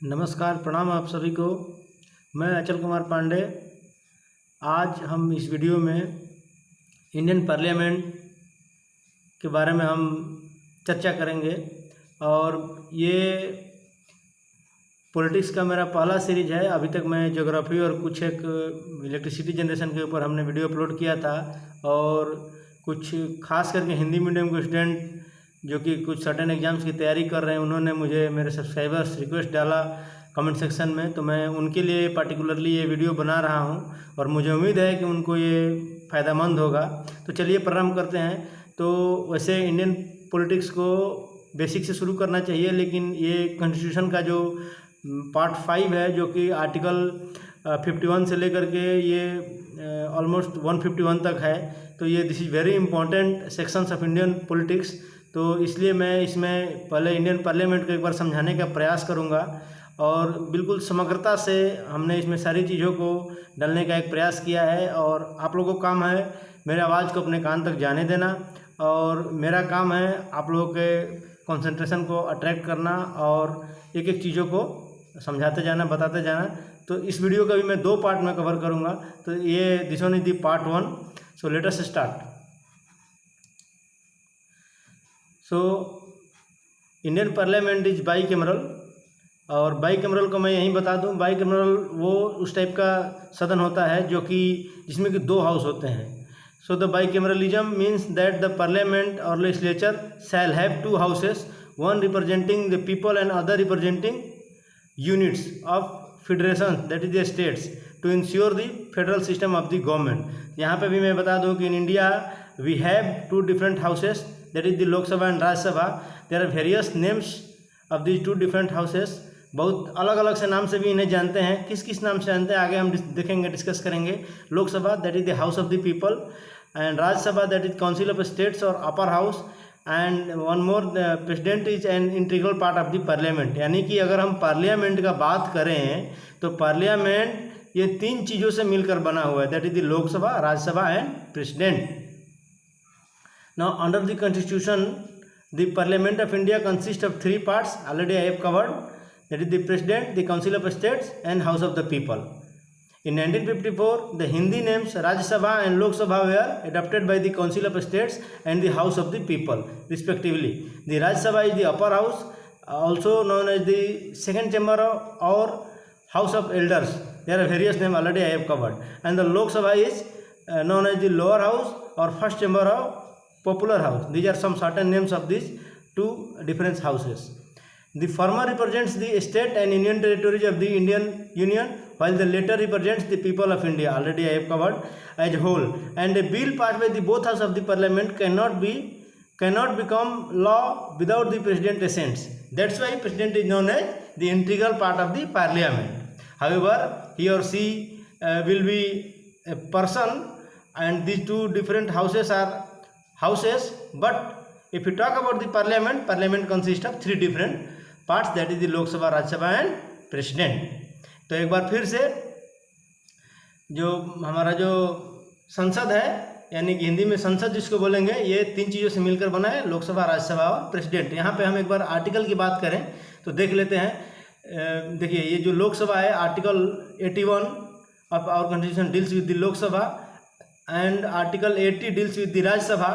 नमस्कार, प्रणाम आप सभी को। मैं अचल कुमार पांडे। आज हम इस वीडियो में इंडियन पार्लियामेंट के बारे में हम चर्चा करेंगे और ये पॉलिटिक्स का मेरा पहला सीरीज है। अभी तक मैं ज्योग्राफी और कुछ एक इलेक्ट्रिसिटी जनरेशन के ऊपर हमने वीडियो अपलोड किया था और कुछ खास करके हिंदी मीडियम के स्टूडेंट जो कि कुछ सर्टेन एग्ज़ाम्स की तैयारी कर रहे हैं, उन्होंने मुझे मेरे सब्सक्राइबर्स रिक्वेस्ट डाला कमेंट सेक्शन में, तो मैं उनके लिए पार्टिकुलरली ये वीडियो बना रहा हूँ और मुझे उम्मीद है कि उनको ये फ़ायदेमंद होगा। तो चलिए प्रारंभ करते हैं। तो वैसे इंडियन पॉलिटिक्स को बेसिक से शुरू करना चाहिए, लेकिन ये कॉन्स्टिट्यूशन का जो पार्ट 5 है, जो कि आर्टिकल 51 से लेकर के ये ऑलमोस्ट 151 तक है, तो ये this is very important sections of Indian politics. तो इसलिए मैं इसमें पहले इंडियन पार्लियामेंट को एक बार समझाने का प्रयास करूंगा और बिल्कुल समग्रता से हमने इसमें सारी चीज़ों को डालने का एक प्रयास किया है। और आप लोगों को काम है मेरे आवाज़ को अपने कान तक जाने देना और मेरा काम है आप लोगों के कंसंट्रेशन को अट्रैक्ट करना और एक एक चीज़ों को समझाते जाना, बताते जाना। तो इस वीडियो का भी मैं 2 पार्ट में कवर करूँगा। तो ये this one is the part 1। So let us start. So Indian parliament is by cameral, और बाई कैमरल को मैं यहीं बता दूं, बाई कैमरल वो उस टाइप का सदन होता है जो कि जिसमें कि 2 हाउस होते हैं। So the bi cameralism means that the parliament और legislature shall have 2 houses, one representing the people and other representing units of federation, that is the states, to ensure the federal system of the government। यहाँ पे भी मैं बता दूं कि in India we have 2 different houses, that is the Lok Sabha and Rajya Sabha। There are various names of these 2 different houses। बहुत अलग अलग से नाम से भी इन्हें जानते हैं। किस किस नाम से जानते हैं आगे हम देखेंगे, डिस्कस करेंगे। Lok Sabha that is the house of the people, and Rajya Sabha that is council of states और upper house, and one more president is an integral part of the parliament. यानी कि अगर हम पार्लियामेंट का बात करें तो पार्लियामेंट ये 3 चीज़ों से मिलकर बना हुआ है, that is the Lok Sabha, Rajya Sabha and president. Now under the constitution the parliament of India consist of 3 parts, already I have covered, that is the president, the council of states and house of the people. In 1954, the Hindi names Rajya Sabha and Lok Sabha were adopted by the Council of States and the House of the People, respectively. The Rajya Sabha is the upper house, also known as the second chamber or House of Elders. There are various names already I have covered. And the Lok Sabha is known as the lower house or first chamber of Popular House. These are some certain names of these 2 different houses. The former represents the state and union territories of the Indian Union, while the latter represents the people of India, already I have covered, as a whole. And a bill passed by the both houses of the parliament cannot become law without the president assents. That's why president is known as the integral part of the parliament. However, he or she will be a person, and these 2 different houses are houses. But if we talk about the parliament consists of 3 different parts, that is the Lok Sabha, Rajya Sabha and president. तो एक बार फिर से जो हमारा जो संसद है, यानी कि हिंदी में संसद जिसको बोलेंगे, ये 3 चीज़ों से मिलकर बना है, लोकसभा, राज्यसभा और प्रेसिडेंट। यहाँ पे हम एक बार आर्टिकल की बात करें तो देख लेते हैं। देखिए, ये जो लोकसभा है, article 81 of our constitution deals with the Lok Sabha and article 80 deals with the Rajya Sabha.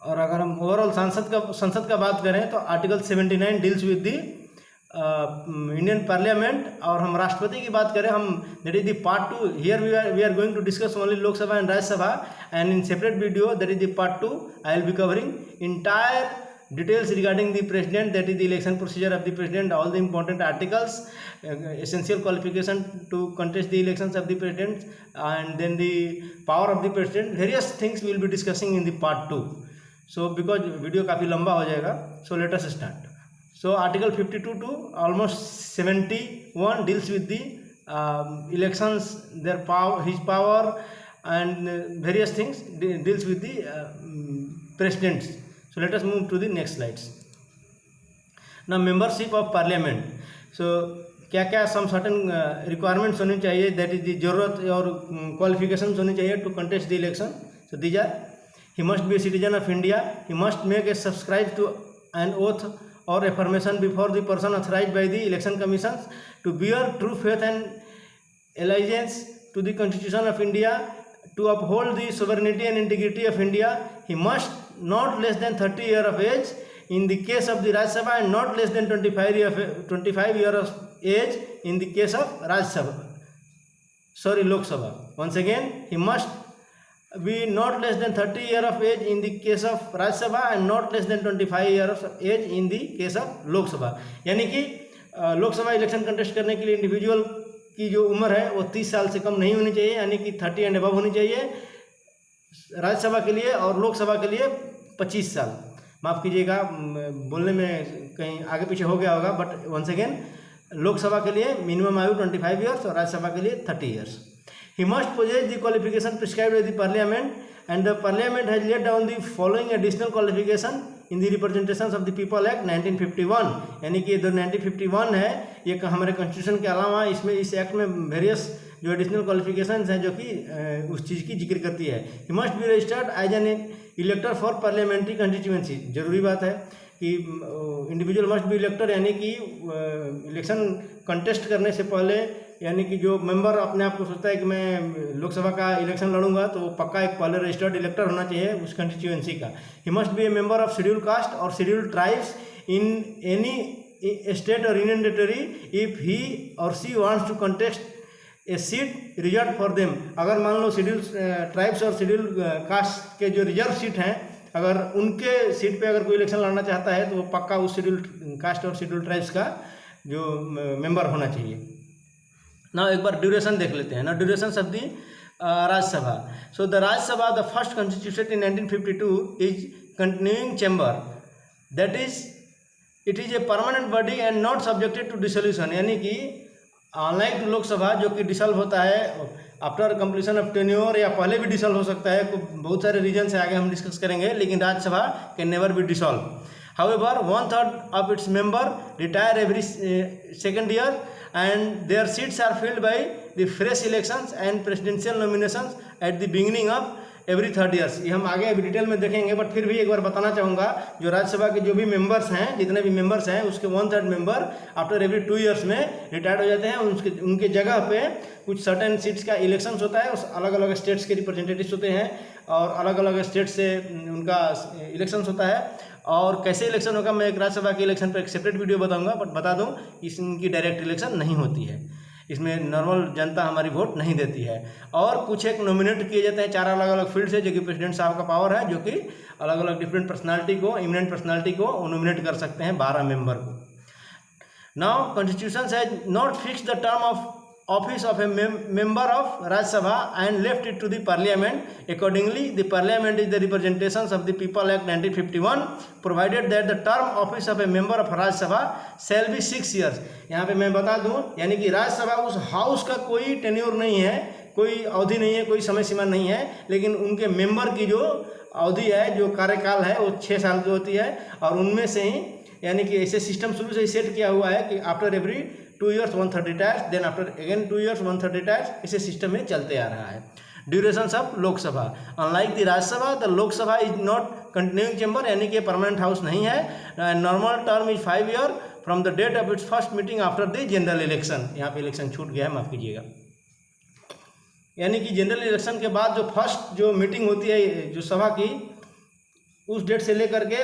और अगर हम ओवरऑल संसद का बात करें तो article 79 deals with the Indian parliament. और हम राष्ट्रपति की बात करें, हम that is the part 2। Here we are going to discuss only Lok Sabha and Rajya Sabha, and in separate video that is the part 2 I will be covering entire details regarding the president, that is the election procedure of the president, all the important articles, essential qualification to contest the elections of the president, and then the power of the president, various things we will be discussing in the part 2. So because video काफ़ी लंबा हो जाएगा, so let us start. So article 52 to almost 71 deals with the elections, their power, his power, and various things deals with the presidents. So let us move to the next slides. Now membership of parliament. So क्या क्या some certain requirements होनी चाहिए, that is the जरूरत और qualifications होनी चाहिए to contest the election. So these are: he must be a citizen of India, he must make a subscribe to an oath or affirmation before the person authorized by the election commissions to bear true faith and allegiance to the Constitution of India, to uphold the sovereignty and integrity of India. He must not less than 30 years of age in the case of the Rajya Sabha and not less than 25 years of age in the case of Lok Sabha. Once again, he must be not less than 30 years of age in the case of Rajya Sabha and not less than 25 years of age in the case of Lok Sabha. यानी कि Lok Sabha election contest करने के लिए individual की जो उम्र है वो 30 साल से कम नहीं होनी चाहिए, यानी कि 30 एंड अबव होनी चाहिए राज्यसभा के लिए, और लोकसभा के लिए 25 साल। माफ़ कीजिएगा, बोलने में कहीं आगे पीछे हो गया होगा, बट वंस अगेन लोकसभा के लिए मिनिमम आयु 25 ईयर्स और राज्यसभा के लिए 30 years. He must possess the qualification prescribed by the Parliament, and the Parliament has laid down the following additional qualification in the Representations of the People Act 1951। यानी कि जो 1951 है ये हमारे कॉन्स्टिट्यूशन के अलावा इसमें इस एक्ट में वेरियस जो एडिशनल क्वालिफिकेशंस हैं जो कि उस चीज़ की जिक्र करती है। He must be registered as an elector for parliamentary constituency। जरूरी बात है कि इंडिविजुअल मस्ट बी इलेक्टर, यानी कि इलेक्शन कंटेस्ट करने से पहले, यानी कि जो मेंबर अपने आप को सोचता है कि मैं लोकसभा का इलेक्शन लड़ूंगा तो वो पक्का एक पहले रजिस्टर्ड इलेक्टर होना चाहिए उस कंस्टिट्यूएंसी का। He must be a member of schedule caste और schedule tribes in any state और यूनियन टेरिटरी इफ ही और she wants to contest a seat reserve for them. अगर मान लो शेड्यूल ट्राइब्स और शेड्यूल कास्ट के जो रिजर्व सीट हैं, अगर उनके सीट पे अगर कोई इलेक्शन लड़ना चाहता है तो वो पक्का उस शेड्यूल कास्ट और शेड्यूल ट्राइब्स का जो मेंबर होना चाहिए ना। एक बार ड्यूरेशन देख लेते हैं ना, duration of the Rajya Sabha. So the Rajya Sabha the first constituted in 1952 is continuing chamber, that is it is a permanent body and not subjected to dissolution. यानी कि अनलाइक टू लोकसभा जो कि डिसॉल्व होता है आफ्टर कंप्लीशन ऑफ टेन्योर, या पहले भी dissolve हो सकता है, बहुत सारे रीजन से आगे हम डिस्कस करेंगे, लेकिन Rajya Sabha can never be dissolve. However, 1/3 of its member retire every second year, and their seats are filled by the fresh elections and presidential nominations at the beginning of every 3rd years। ये हम आगे अभी detail में देखेंगे, but फिर भी एक बार बताना चाहूँगा जो राज्यसभा के जो भी मेंबर्स हैं, जितने भी मेंबर्स हैं, उसके 1/3 मेंबर आफ्टर एवरी 2 years में रिटायर्ड हो जाते हैं। उनके जगह पे कुछ सर्टेन सीट्स का इलेक्शंस होता है, उस अलग अलग स्टेट्स के रिप्रेजेंटेटिव्स होते हैं और अलग अलग स्टेट से उनका इलेक्शंस होता है। और कैसे इलेक्शन होगा मैं एक राज्यसभा के इलेक्शन पर एक सेपरेट वीडियो बताऊंगा, बट बता दूं इनकी डायरेक्ट इलेक्शन नहीं होती है, इसमें नॉर्मल जनता हमारी वोट नहीं देती है। और कुछ एक नॉमिनेट किए जाते हैं 4 अलग अलग फील्ड से, जो कि प्रेसिडेंट साहब का पावर है, जो कि अलग अलग डिफरेंट पर्सनालिटी को, इमिनेंट पर्सनालिटी को नॉमिनेट कर सकते हैं 12 मेंबर को। Now constitution has not fix the term of office of a member of Rajya Sabha and left it to the Parliament. Accordingly, the Parliament is the Representations of the People Act 1951 provided that the term office of a member of Rajya Sabha shall be 6 years। यहाँ पे मैं बता दूँ, यानी कि राज्य सभा उस हाउस का कोई टेन्योर नहीं है, कोई अवधि नहीं है, कोई समय सीमा नहीं है, लेकिन उनके मेंबर की जो अवधि है, जो कार्यकाल है, वो 6 साल की होती है। और उनमें से ही यानी कि ऐसे सिस्टम शुरू से ही सेट किया हुआ है कि after every 2 years 1/3 retires, then after again 2 years 1/3 retires, इसे सिस्टम में चलते आ रहा है। Duration of Lok Sabha, unlike the Rajya Sabha the Lok Sabha is not continuing chamber, यानी कि परमानेंट हाउस नहीं है। Normal term is 5 year from the date of its first meeting after the general election. यहाँ पे इलेक्शन छूट गया है, माफ़ कीजिएगा। यानी कि जनरल इलेक्शन के बाद जो फर्स्ट जो मीटिंग होती है जो सभा की, उस डेट से लेकर के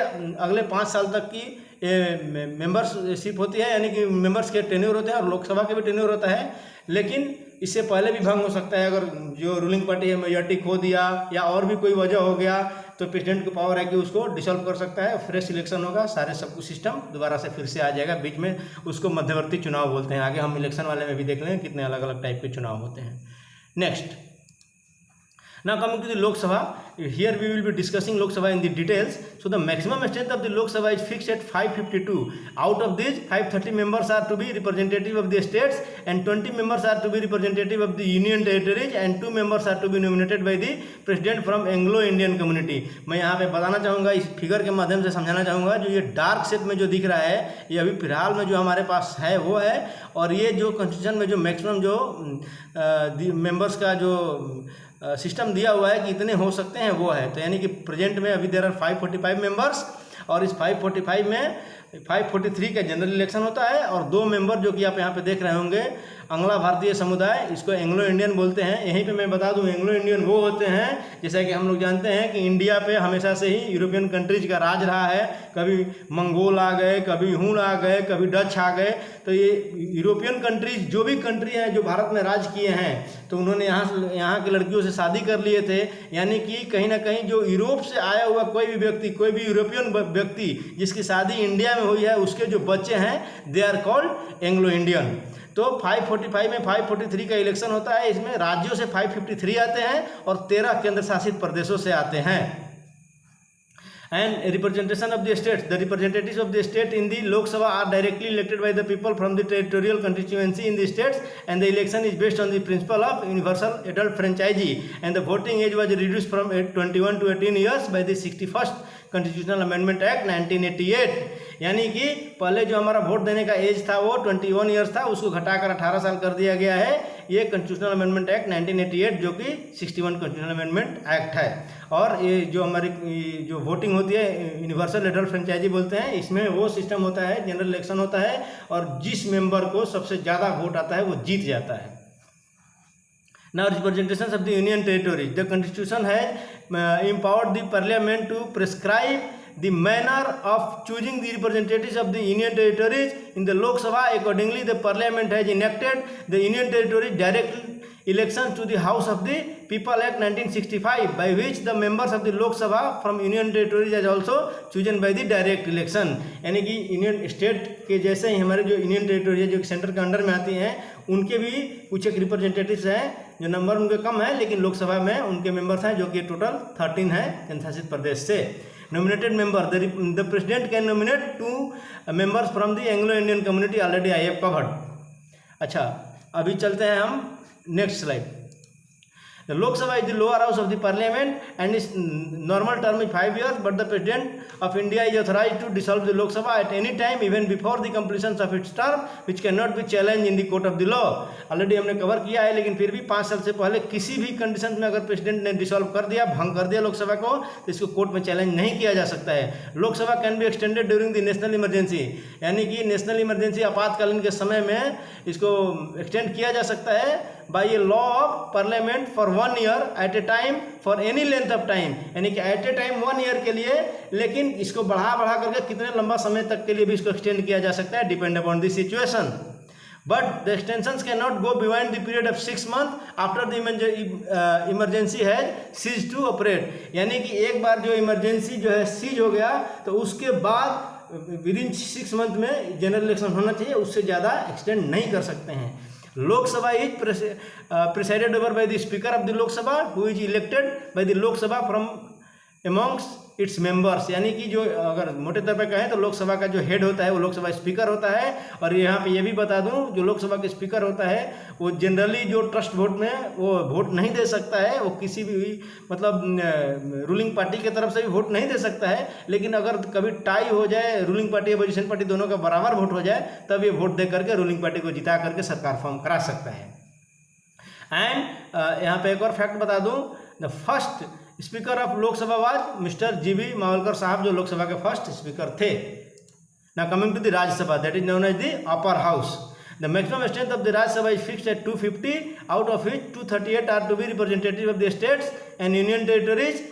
अगले 5 साल तक की मेंबरशिप होती है, यानी कि मेंबर्स के टेन्योर होते हैं और लोकसभा के भी टेन्योर होता है। लेकिन इससे पहले भी भंग हो सकता है, अगर जो रूलिंग पार्टी है मेजॉरिटी खो दिया या और भी कोई वजह हो गया तो प्रेसिडेंट को पावर है कि उसको डिसॉल्व कर सकता है। फ्रेश इलेक्शन होगा, सारे सब कुछ सिस्टम दोबारा से फिर से आ जाएगा। बीच में उसको मध्यवर्ती चुनाव बोलते हैं, आगे हम इलेक्शन वाले में भी देख लेंगे कितने अलग अलग टाइप के चुनाव होते हैं। Next, now coming to the Lok Sabha, here we will be discussing Lok Sabha in the details. So the maximum strength of the Lok Sabha is fixed at 552. Out of these, 530 members are to be representative of the states, and 20 members are to be representative of the union territories, and 2 members are to be nominated by the president from Anglo-Indian community। मैं यहाँ पे बताना चाहूँगा, इस figure के माध्यम से समझाना चाहूँगा, जो ये डार्क शेप में जो दिख रहा है, ये अभी फिलहाल में जो हमारे पास है वो है, और ये जो कॉन्स्टिट्यूशन में जो मैक्सिमम जो मेंबर्स का जो सिस्टम दिया हुआ है कि इतने हो सकते हैं वो है। तो यानी कि प्रेजेंट में अभी देयर आर 545 मेंबर्स, और इस 545 में 543 का जनरल इलेक्शन होता है, और 2 मेंबर जो कि आप यहाँ पे देख रहे होंगे, अंग्ला भारतीय समुदाय, इसको एंग्लो इंडियन बोलते हैं। यहीं पे मैं बता दूं, एंग्लो इंडियन वो होते हैं, जैसा कि हम लोग जानते हैं कि इंडिया पे हमेशा से ही यूरोपियन कंट्रीज का राज रहा है। कभी मंगोल आ गए, कभी हूण आ गए, कभी डच आ गए, तो ये यूरोपियन कंट्रीज जो भी कंट्री हैं जो भारत में राज किए हैं, तो उन्होंने यहाँ की लड़कियों से शादी कर लिए थे। यानी कि कहीं ना कहीं जो यूरोप से आया हुआ कोई भी व्यक्ति, कोई भी यूरोपियन व्यक्ति जिसकी शादी इंडिया में हुई है, उसके जो बच्चे हैं they are called Anglo Indian. तो 545 में 543 का इलेक्शन होता है। इसमें राज्यों से 553 आते हैं और 13 केंद्र शासित प्रदेशों से आते हैं। And representation of the states, the representatives of the state in the Lok Sabha are directly elected by the people from the territorial constituency in the states, and the election is based on the principle of universal adult franchise, and the voting age was reduced from 21 to 18 years by the 61st Constitutional Amendment Act 1988। यानी कि पहले जो हमारा vote देने का as था वो 21 years था, उसको घटाकर 18 साल कर दिया गया है। ये कॉन्स्टिट्यूशनल अमेंडमेंट एक्ट 1988 जो कि 61 कॉन्स्टिट्यूशनल अमेंडमेंट एक्ट है। और ये जो हमारी जो वोटिंग होती है यूनिवर्सल एडल्ट फ्रेंचाइजी बोलते हैं, इसमें वो सिस्टम होता है, जनरल इलेक्शन होता है, और जिस मेंबर को सबसे ज़्यादा वोट आता है वो जीत जाता है। Now representations of the union territories, the constitution has empowered the parliament to prescribe the manner of choosing the representatives of the union territories in the Lok Sabha. Accordingly, the parliament has enacted the union territories direct elections to the House of the People Act 1965, by which the members of the Lok Sabha from union territories is also chosen by the direct election। यानी कि union state के जैसे ही हमारे जो union territory है जो centre के under में आती हैं, उनके भी कुछ एक रिप्रेजेंटेटिव्स हैं जो नंबर उनके कम है, लेकिन लोकसभा में उनके मेंबर्स हैं जो कि टोटल 13 है केंद्र शासित प्रदेश से। Nominated member, the president can nominate 2 members from the Anglo Indian community, already I have covered. अच्छा, अभी चलते हैं हम next slide. The Lok Sabha is the lower house of the parliament and its normal term is 5 years, but the President of India is authorized to dissolve the Lok Sabha at any time even before the completion of its term, which cannot be challenged in the court of the law। Already हमने cover किया है, लेकिन फिर भी 5 साल से पहले किसी भी कंडीशन में अगर प्रेसिडेंट ने डिसॉल्व कर दिया, भंग कर दिया लोकसभा को, तो इसको कोर्ट में चैलेंज नहीं किया जा सकता है। Lok Sabha can be extended during the national emergency, यानी कि नेशनल इमरजेंसी आपातकालीन के समय में इसको एक्सटेंड किया जा सकता है by a law of parliament for 1 year at a time for any length of time, यानी कि at a time 1 year के लिए, लेकिन इसको बढ़ा करके कितने लंबा समय तक के लिए भी इसको एक्सटेंड किया जा सकता है, depend upon the situation. But the extensions can not go beyond the period of 6 months after the emergency has cease to operate, यानी कि एक बार जो इमरजेंसी जो है सीज हो गया तो उसके बाद विदिन 6 months में जनरल इलेक्शन होना चाहिए, उससे ज़्यादा एक्सटेंड नहीं कर सकते हैं। Lok Sabha is presided over by the Speaker of the Lok Sabha, who is elected by the Lok Sabha from amongst its members। यानी कि जो अगर मोटे तौर पे कहें तो लोकसभा का जो हेड होता है वो लोकसभा स्पीकर होता है। और यहाँ पे ये भी बता दूं, जो लोकसभा के स्पीकर होता है वो जनरली जो ट्रस्ट वोट में वो वोट नहीं दे सकता है, वो किसी भी मतलब रूलिंग पार्टी की तरफ से भी वोट नहीं दे सकता है, लेकिन अगर कभी टाई हो जाए, रूलिंग पार्टी अपोजिशन पार्टी दोनों का बराबर वोट हो जाए, तब ये वोट दे करके रूलिंग पार्टी को जिता करके सरकार फॉर्म करा सकता है। एंड यहाँ पे एक और फैक्ट बता दूं, the first speaker of Lok Sabha was mister GB Mavalankar साहब, जो लोकसभा के फर्स्ट स्पीकर थे। Now coming to the Rajya Sabha, that is known as the upper house. The maximum strength of the Rajya Sabha is fixed at 250, out of which 238 are to be representative of the states and union territories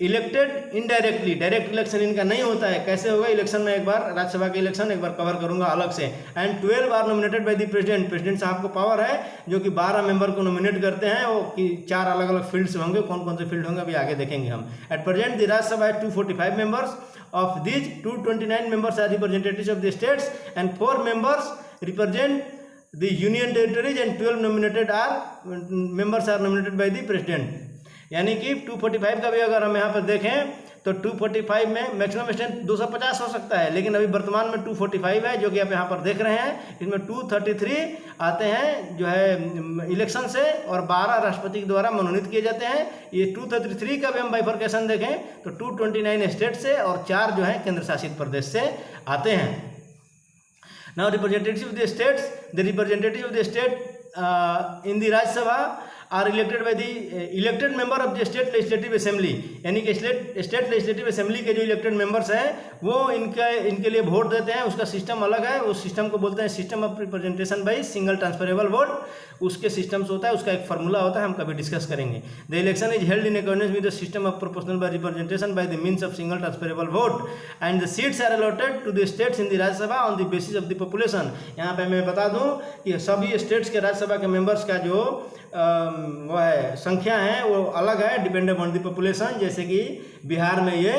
elected indirectly. Direct election इनका नहीं होता है। कैसे होगा election में, एक बार राज्यसभा के election एक बार कवर करूंगा अलग से। And 12 are nominated by the president. President साहब को पावर है जो कि 12 मेंबर को नॉमिनेट करते हैं, वो कि 4 अलग अलग फील्ड्स होंगे, कौन कौन से फील्ड होंगे अभी आगे देखेंगे हम। एट प्रेजेंट द राज्यसभा है 245 members, of these 229 members are representatives of the states and 4 members represent the union territories and 12 nominated members are nominated by the president. यानी कि 245 का भी अगर हम यहाँ पर देखें तो 245 में मैक्सिमम स्ट्रेंथ 250 हो सकता है, लेकिन अभी वर्तमान में 245 है जो कि आप यहाँ पर देख रहे हैं। इसमें 233 आते हैं जो है इलेक्शन से और 12 राष्ट्रपति के द्वारा मनोनीत किए जाते हैं। ये 233 का भी हम बाइफर्केशन देखें तो 229 स्टेट से और 4 जो है केंद्र शासित प्रदेश से आते हैं। Now representative of the states, the representative of the state in the Rajya Sabha are elected by the elected member of the state legislative assembly, यानी कि स्टेट लेजिस्लेटिव असेंबली के जो इलेक्टेड मेंबर्स हैं वो इनके लिए वोट देते हैं। उसका सिस्टम अलग है, उस सिस्टम को बोलते हैं system of representation by single transferable vote. उसके सिस्टम्स होता है, उसका एक फार्मूला होता है, हम कभी डिस्कस करेंगे। The election is held in accordance with the system of proportional by representation by the means of single transferable vote and the seats are allotted to the states in the Rajya Sabha on the basis of the population. यहाँ पे मैं बता दूं कि सभी states के राज्यसभा के members का जो वो है संख्या है वो अलग है, डिपेंड अपॉन द पॉपुलेशन। जैसे कि बिहार में ये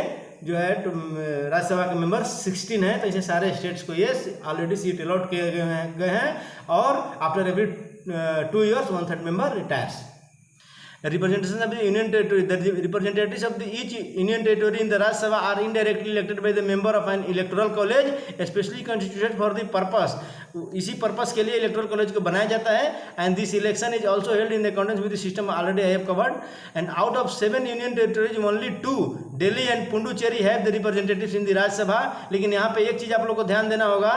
जो है राज्यसभा के मेंबर 16 है, तो इसे सारे स्टेट्स को ये ऑलरेडी सीट अलॉट किए गए हैं और after every 2 years 1/3 member retires. Representation of the Union Territory, the representatives of the each Union Territory in the Rajya Sabha are indirectly elected by the member of an electoral college especially constituted for the purpose। इसी purpose के लिए electoral college को बनाया जाता है। And this election is also held in accordance with the system already I have covered. And out of 7 union territories only 2 Delhi and Puducherry have the representatives in the Rajya Sabha. लेकिन यहाँ पे एक चीज़ आप लोग को ध्यान देना होगा,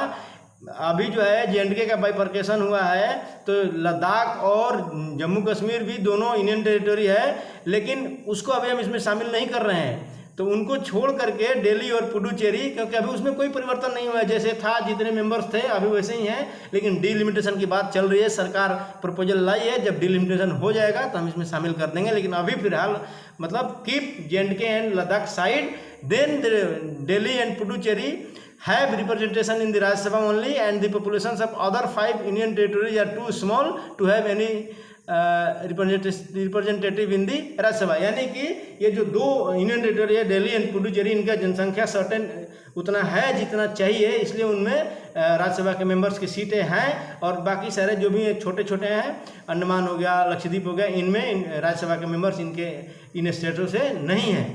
अभी जो है J&K का बाइफर्केशन हुआ है तो लद्दाख और जम्मू कश्मीर भी दोनों यूनियन टेरिटरी है, लेकिन उसको अभी हम इसमें शामिल नहीं कर रहे हैं। तो उनको छोड़ करके दिल्ली और पुडुचेरी, क्योंकि अभी उसमें कोई परिवर्तन नहीं हुआ है, जैसे था जितने मेंबर्स थे अभी वैसे ही हैं, लेकिन डिलिमिटेशन की बात चल रही है, सरकार प्रपोजल लाई है, जब डिलिमिटेशन हो जाएगा तो हम इसमें शामिल कर देंगे। लेकिन अभी फिलहाल मतलब keep J&K and Ladakh side, then Delhi and Puducherry have representation in the Rajya Sabha only and the populations of other 5 union territories are too small to have any representative in the Rajya Sabha। यानी कि ये जो 2 union territory है Delhi and Puducherry, इनका जनसंख्या certain उतना है जितना चाहिए, इसलिए उनमें राज्यसभा के मेंबर्स की सीटें हैं। और बाकी सारे जो भी छोटे छोटे हैं, अंडमान हो गया, लक्षद्वीप हो गया, इनमें राज्यसभा के मेंबर्स इनके इन स्टेटों से नहीं हैं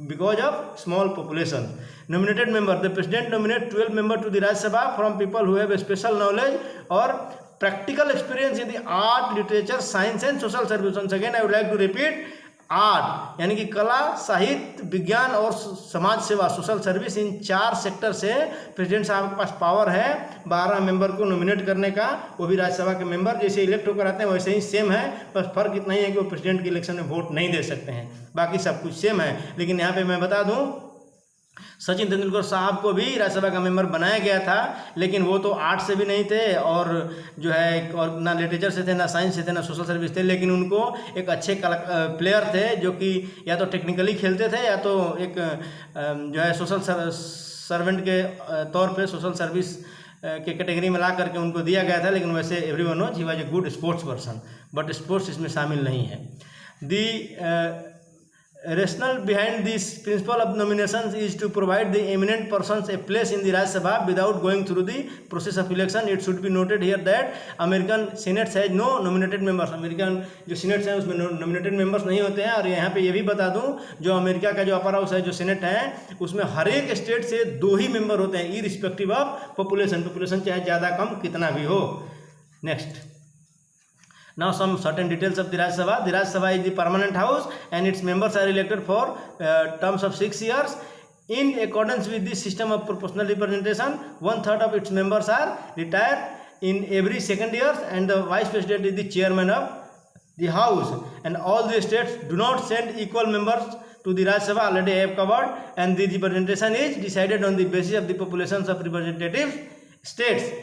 because of small population। Nominated member, the president nominate 12 member to the Rajya Sabha from people who have a special knowledge or practical experience in the art, literature, science and social service। Once again I would like to repeat, art यानी कि कला, साहित्य, विज्ञान और समाज सेवा, social service, इन 4 sector से president साहब के पास पावर है 12 मेंबर को नॉमिनेट करने का। वो भी राज्यसभा के मेंबर जैसे इलेक्ट होकर आते हैं वैसे ही सेम है, बस फर्क इतना ही है कि वो प्रेसिडेंट के इलेक्शन में वोट नहीं दे सकते हैं, बाकी सब कुछ सेम है। लेकिन यहाँ पे मैं बता दूँ, सचिन तेंदुलकर साहब को भी राज्यसभा का मेंबर बनाया गया था, लेकिन वो तो आर्ट से भी नहीं थे और जो है और ना लिटरेचर से थे, ना साइंस से थे, ना सोशल सर्विस थे, लेकिन उनको एक अच्छे प्लेयर थे जो कि या तो टेक्निकली खेलते थे या तो एक जो है सोशल सर्वेंट के तौर पे सोशल सर्विस के कैटेगरी में ला करके उनको दिया गया था। लेकिन वैसे everyone knows he was a good sports person, but sports इसमें शामिल नहीं है। The rationale behind this principle of nominations is to provide the eminent persons a place in the Rajya Sabha without going through the process of election। It should be noted here that American Senate has no nominated members। American जो सीनेट्स हैं उसमें nominated members नहीं होते हैं। और यहाँ पे ये भी बता दूँ, जो अमेरिका का जो अपर हाउस है, जो सेनेट है, उसमें हर एक स्टेट से 2 ही मेंबर होते हैं, इररिस्पेक्टिव ऑफ पॉपुलेशन चाहे ज़्यादा कम कितना भी हो। Next, now some certain details of the Rajya Sabha। The Rajya Sabha is the permanent house and its members are elected for terms of 6 years in accordance with the system of proportional representation। 1/3 of its members are retired in every 2nd year and the vice president is the chairman of the house। and all the states do not send equal members to the Rajya Sabha, already I have covered। and the representation is decided on the basis of the populations of representative states।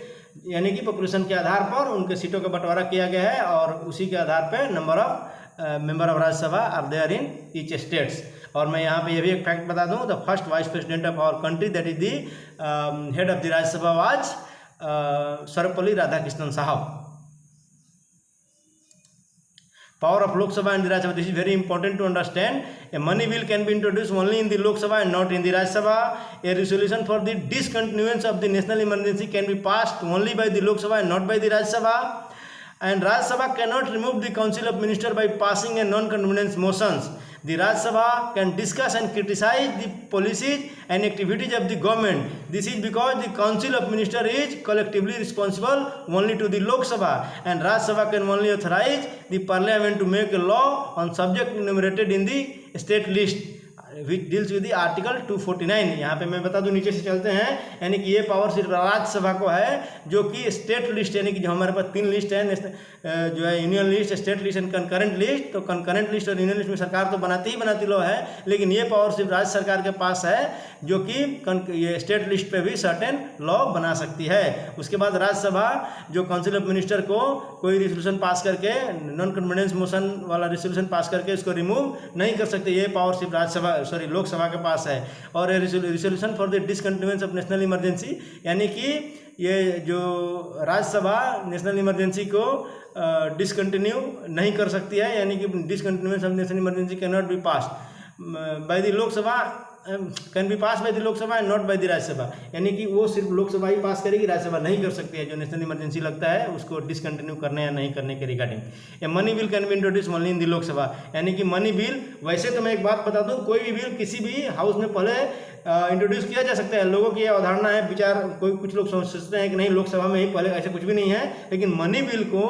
यानी कि population के आधार पर उनके सीटों का बंटवारा किया गया है और उसी के आधार पर number of member of Rajya Sabha are there in each states. और मैं यहाँ पे ये भी एक फैक्ट बता दूँ, the first vice president of our country that is the head of the Rajya Sabha was Sarvepalli Radhakrishnan साहब। Power of Lok Sabha and the Rajya Sabha, this is very important to understand। A money bill can be introduced only in the Lok Sabha and not in the Rajya Sabha। A resolution for the discontinuance of the national emergency can be passed only by the Lok Sabha and not by the Rajya Sabha। and Rajya Sabha cannot remove the Council of Ministers by passing a non-confidence motions। The Rajya Sabha can discuss and criticize the policies and activities of the government। This is because the Council of Ministers is collectively responsible only to the Lok Sabha and Rajya Sabha can only authorize the Parliament to make a law on subject enumerated in the state list। Which deals with the article 249। यहाँ पे मैं बता दूं, नीचे से चलते हैं, यानी कि ये पावर सिर्फ राज्यसभा को है, जो कि स्टेट लिस्ट, यानी कि जो हमारे पास 3 लिस्ट है, जो है union list, state list and concurrent list. तो कंकरेंट लिस्ट और यूनियन लिस्ट में सरकार तो बनाती लो है, लेकिन ये पावर सिर्फ राज्य सरकार के पास है, जो कि ये स्टेट लिस्ट पे भी सर्टेन लॉ बना सकती है। उसके बाद राज्यसभा जो काउंसिल ऑफ मिनिस्टर को कोई रिजोल्यूशन पास करके, नॉन कॉन्फिडेंस मोशन वाला रिजोल्यूशन पास करके इसको रिमूव नहीं कर सकते। ये पावर सिर्फ लोकसभा के पास है। और resolution for the discontinuance of national emergency, यानी कि ये जो राज्यसभा नेशनल इमरजेंसी को डिसकंटिन्यू नहीं कर सकती है, यानी कि discontinuance of national emergency can not be pass by the Lok Sabha, can be pass by the Lok Sabha and not by the Rajya Sabha, यानी कि वो सिर्फ लोकसभा ही पास करेगी, राज्यसभा नहीं कर सकती है। जो नेशनल इमरजेंसी लगता है उसको डिसकंटिन्यू करने या नहीं करने के regarding. A money bill can be introduce only in the Lok Sabha, यानी कि मनी बिल, वैसे तो मैं एक बात बता दूं, कोई भी बिल किसी भी हाउस में पहले इंट्रोड्यूस किया जा सकता है। लोगों की यह अवधारणा है, विचार, कुछ लोग सोचते हैं कि नहीं लोकसभा में ही पहले, ऐसा कुछ भी नहीं है। लेकिन मनी बिल को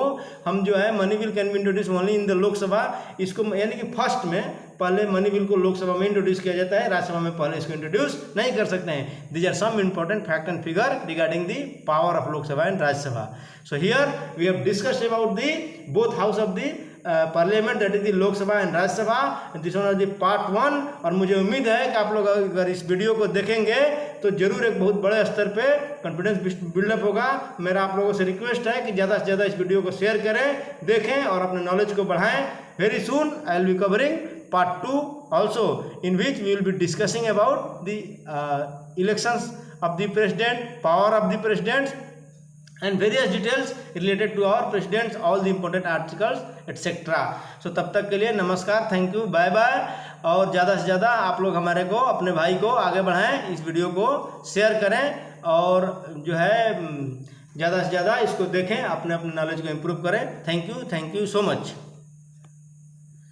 हम जो है, money bill can be introduce only in the Lok Sabha, इसको यानी कि फर्स्ट में पहले मनी बिल को लोकसभा में इंट्रोड्यूस किया जाता है, राज्यसभा में पहले इसको इंट्रोड्यूस नहीं कर सकते हैं। These are some important fact and figure regarding the power of Lok Sabha and Rajya Sabha. So here we have discussed about the both house of the parliament, that is the Lok Sabha and Rajya Sabha. This one is the part 1। और मुझे उम्मीद है कि आप लोग अगर इस video को देखेंगे तो जरूर एक बहुत बड़े स्तर पे कॉन्फिडेंस बिल्डअप होगा। मेरा आप लोगों से रिक्वेस्ट है कि ज़्यादा से ज़्यादा इस वीडियो को शेयर करें, देखें और अपने नॉलेज को बढ़ाएं। Very soon I will be covering part 2 also, in which we will be discussing about the elections of the president, power of the president and various details related to our presidents, all the important articles etc. So तब तक के लिए नमस्कार, thank you, bye bye. और ज़्यादा से ज़्यादा आप लोग हमारे को, अपने भाई को आगे बढ़ाएं, इस वीडियो को शेयर करें और जो है ज़्यादा से ज़्यादा इसको देखें, अपने नॉलेज को इम्प्रूव करें। Thank you so much.